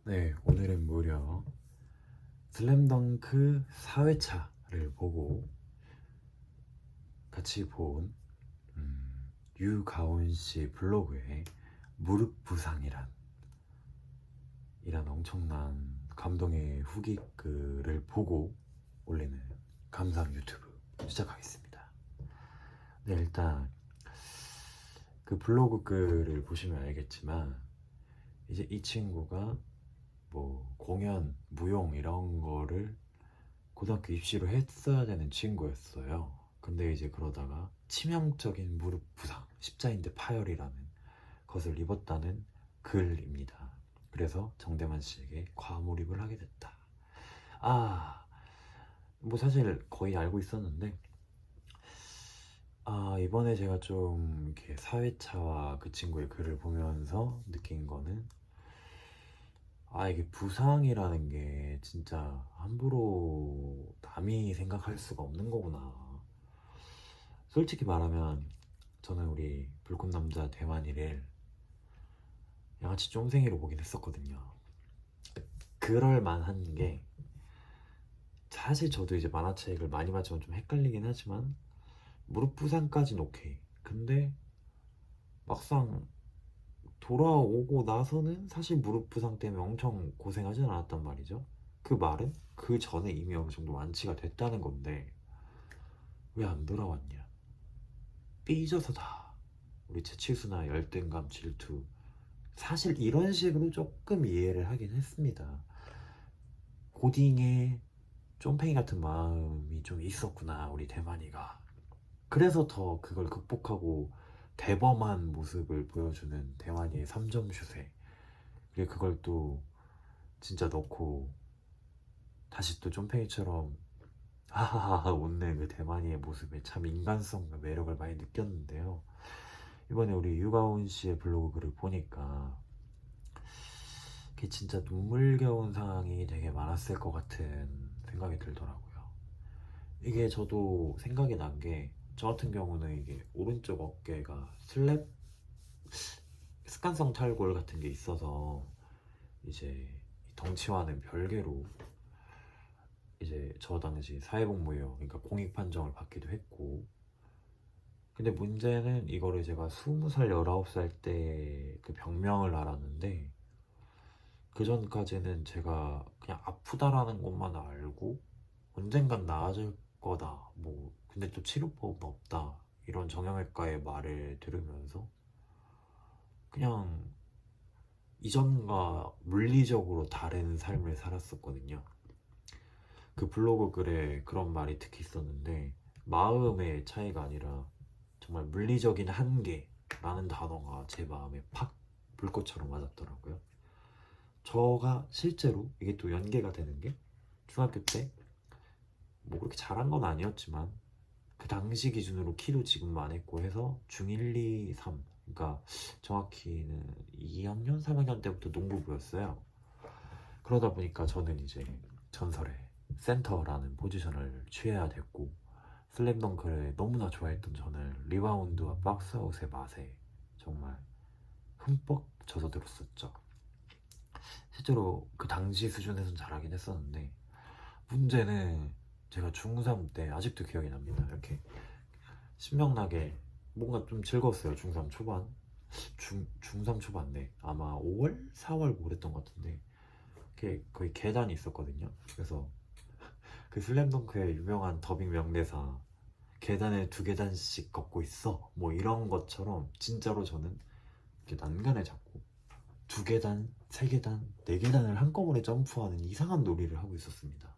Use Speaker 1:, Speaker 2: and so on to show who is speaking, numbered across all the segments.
Speaker 1: 네, 오늘은 무려 슬램덩크 4회차를 보고 같이 본 유가온 씨 블로그에 무릎 부상이란 이란 엄청난 감동의 후기 글을 보고 올리는 감상 유튜브 시작하겠습니다. 네, 일단 그 블로그 글을 보시면 알겠지만 이제 이 친구가 뭐 공연, 무용 이런 거를 고등학교 입시로 했어야 되는 친구였어요. 근데 이제 그러다가 치명적인 무릎 부상, 십자인대 파열이라는 것을 입었다는 글입니다. 그래서 정대만 씨에게 과몰입을 하게 됐다. 뭐 사실 거의 알고 있었는데, 이번에 제가 좀 이렇게 사회차와 그 친구의 글을 보면서 느낀 거는, 이게 부상이라는 게 진짜 함부로 남이 생각할 수가 없는 거구나. 솔직히 말하면 저는 우리 불꽃남자 대만이를 양아치 쫌생이로 보긴 했었거든요. 그럴 만한 게, 사실 저도 이제 만화책을 많이 봤지만 좀 헷갈리긴 하지만 무릎 부상까지는 오케이. 근데 막상 돌아오고 나서는 사실 무릎 부상 때문에 엄청 고생하진 않았단 말이죠. 그 말은 그 전에 이미 어느 정도 완치가 됐다는 건데 왜 안 돌아왔냐? 삐져서다. 우리 재치수나 열등감, 질투. 사실 이런 식으로 조금 이해를 하긴 했습니다. 고딩에 쫌팽이 같은 마음이 좀 있었구나, 우리 대만이가. 그래서 더 그걸 극복하고 대범한 모습을 보여주는 대만이의 3점 슛에, 그리고 그걸 또 진짜 넣고 다시 또 쫌팽이처럼 하하하 웃는 그 대만이의 모습에 참 인간성과 매력을 많이 느꼈는데요. 이번에 우리 유가온 씨의 블로그 글을 보니까 그게 진짜 눈물겨운 상황이 되게 많았을 것 같은 생각이 들더라고요. 이게 저도 생각이 난 게, 저 같은 경우는 이게 오른쪽 어깨가 습관성 탈골 같은 게 있어서 이제 덩치와는 별개로 이제 저 당시 사회복무예요. 그러니까 공익 판정을 받기도 했고, 근데 문제는 이거를 제가 20살, 19살 때 그 병명을 알았는데, 그 전까지는 제가 그냥 아프다라는 것만 알고 언젠간 나아질 거다, 뭐 근데 또 치료법은 없다, 이런 정형외과의 말을 들으면서 그냥 이전과 물리적으로 다른 삶을 살았었거든요. 그 블로그 글에 그런 말이 특히 있었는데, 마음의 차이가 아니라 정말 물리적인 한계라는 단어가 제 마음에 팍 불꽃처럼 맞았더라고요. 저가 실제로 이게 또 연계가 되는 게, 중학교 때 뭐 그렇게 잘한 건 아니었지만 그 당시 기준으로 키도 지금만 했고 해서 중1, 2, 3, 그러니까 정확히는 2학년, 3학년 때부터 농구부였어요. 그러다 보니까 저는 이제 전설의 센터라는 포지션을 취해야 됐고, 슬램덩크를 너무나 좋아했던 저는 리바운드와 박스아웃의 맛에 정말 흠뻑 젖어들었었죠. 실제로 그 당시 수준에선 잘하긴 했었는데, 문제는 제가 중3 때 아직도 기억이 납니다. 이렇게 신명나게 뭔가 좀 즐거웠어요. 중3 초반, 중3 초반인데 아마 5월, 4월 뭐 그랬던 것 같은데, 이렇게 거의 계단이 있었거든요. 그래서 그 슬램덩크의 유명한 더빙 명대사, 계단에 2계단씩 걷고 있어, 뭐 이런 것처럼 진짜로 저는 이렇게 난간을 잡고 2계단, 3계단, 4계단을 한꺼번에 점프하는 이상한 놀이를 하고 있었습니다.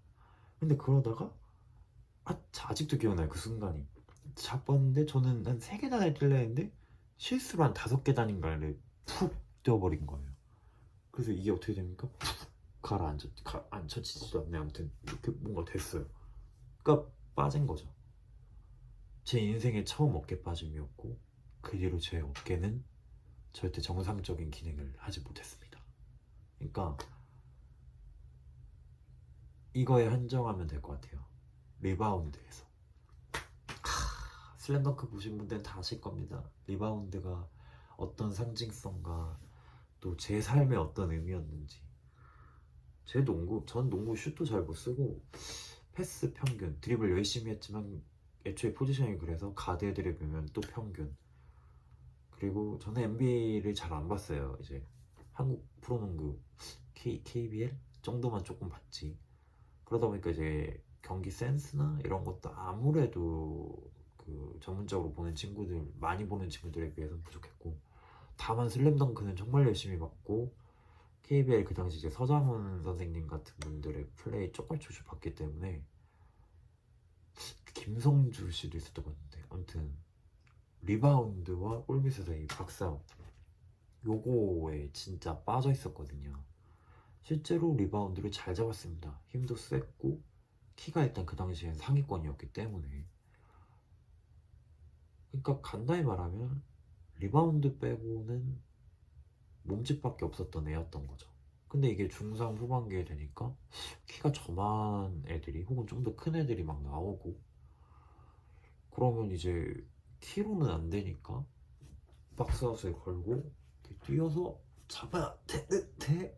Speaker 1: 근데 그러다가 아직도 기억나요, 그 순간이. 잡았는데 저는 한 3계단을 뛸려 했는데 실수로 한 5계단인가를 푹 뛰어버린 거예요. 그래서 이게 어떻게 됩니까? 푹 앉혀지지도 않네. 아무튼 이렇게 뭔가 됐어요. 그러니까 빠진 거죠. 제 인생의 처음 어깨 빠짐이었고, 그 뒤로 제 어깨는 절대 정상적인 기능을 하지 못했습니다. 그러니까 이거에 한정하면 될 것 같아요. 리바운드에서. 슬램덩크 보신 분들은 다 아실 겁니다. 리바운드가 어떤 상징성과 또 제 삶에 어떤 의미였는지. 전 농구 슛도 잘 못 쓰고 패스 평균, 드리블 열심히 했지만 애초에 포지션이 그래서 가드 애들에 비하면 또 평균. 그리고 저는 NBA를 잘 안 봤어요. 이제 한국 프로농구 KBL 정도만 조금 봤지. 그러다 보니까 이제 경기 센스나 이런 것도 아무래도 그 전문적으로 보는 친구들, 많이 보는 친구들에 비해서는 부족했고, 다만 슬램덩크는 정말 열심히 봤고, KBL 그 당시 이제 서장훈 선생님 같은 분들의 플레이 조금씩 봤기 때문에, 김성주 씨도 있었던 것 같은데, 아무튼 리바운드와 골밑에서 이 박싸움, 요거에 진짜 빠져 있었거든요. 실제로 리바운드를 잘 잡았습니다. 힘도 셌고 키가 일단 그 당시엔 상위권이었기 때문에. 그러니까 간단히 말하면 리바운드 빼고는 몸집밖에 없었던 애였던 거죠. 근데 이게 중상 후반기에 되니까 키가 저만 애들이 혹은 좀 더 큰 애들이 막 나오고, 그러면 이제 키로는 안 되니까 박스아웃을 걸고 이렇게 뛰어서 잡아야 되는데,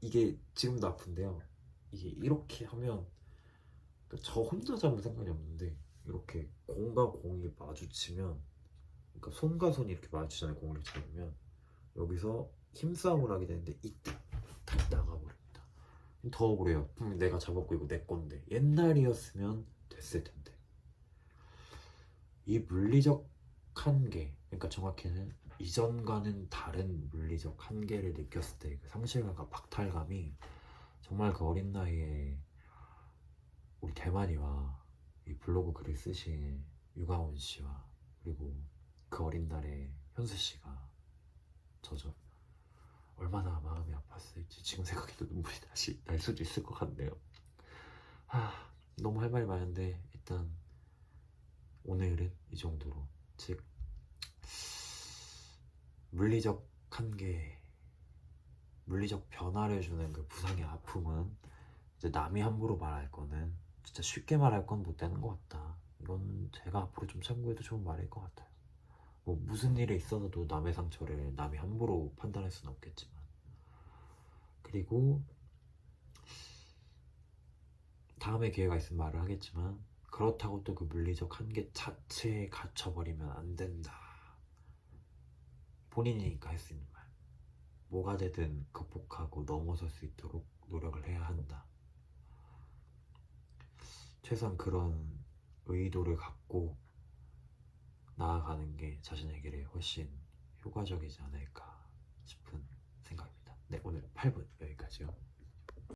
Speaker 1: 이게 지금도 아픈데요. 이게 이렇게 하면, 그러니까 저 혼자 잡을 생각이 없는데 이렇게 공과 공이 마주치면, 그러니까 손과 손이 이렇게 마주치잖아요. 공을 이렇게 잡으면 여기서 힘싸움을 하게 되는데 이때 다 나가버립니다. 더 억울해요. 분명 내가 잡았고 이거 내 건데, 옛날이었으면 됐을 텐데. 이 물리적 한계, 그러니까 정확히는 이전과는 다른 물리적 한계를 느꼈을 때 그 상실감과 박탈감이 정말 그 어린 나이에 우리 대만이와 이 블로그 글을 쓰신 유가온 씨와 그리고 그 어린 날에 현수 씨가 저죠. 얼마나 마음이 아팠을지 지금 생각해도 눈물이 다시 날 수도 있을 것 같네요. 너무 할 말이 많은데 일단 오늘은 이 정도로. 즉, 물리적 한계, 물리적 변화를 주는 그 부상의 아픔은 이제 남이 함부로 말할 거는, 진짜 쉽게 말할 건 못 되는 것 같다. 이건 제가 앞으로 좀 참고해도 좋은 말일 것 같아요. 뭐 무슨 일에 있어서도 남의 상처를 남이 함부로 판단할 수는 없겠지만. 그리고 다음에 기회가 있으면 말을 하겠지만, 그렇다고 또 그 물리적 한계 자체에 갇혀버리면 안 된다. 본인이니까 할 수 있는 말. 뭐가 되든 극복하고 넘어설 수 있도록 노력을 해야 한다. 최소한 그런 의도를 갖고 나아가는 게 자신에게 훨씬 효과적이지 않을까 싶은 생각입니다. 네, 오늘 8분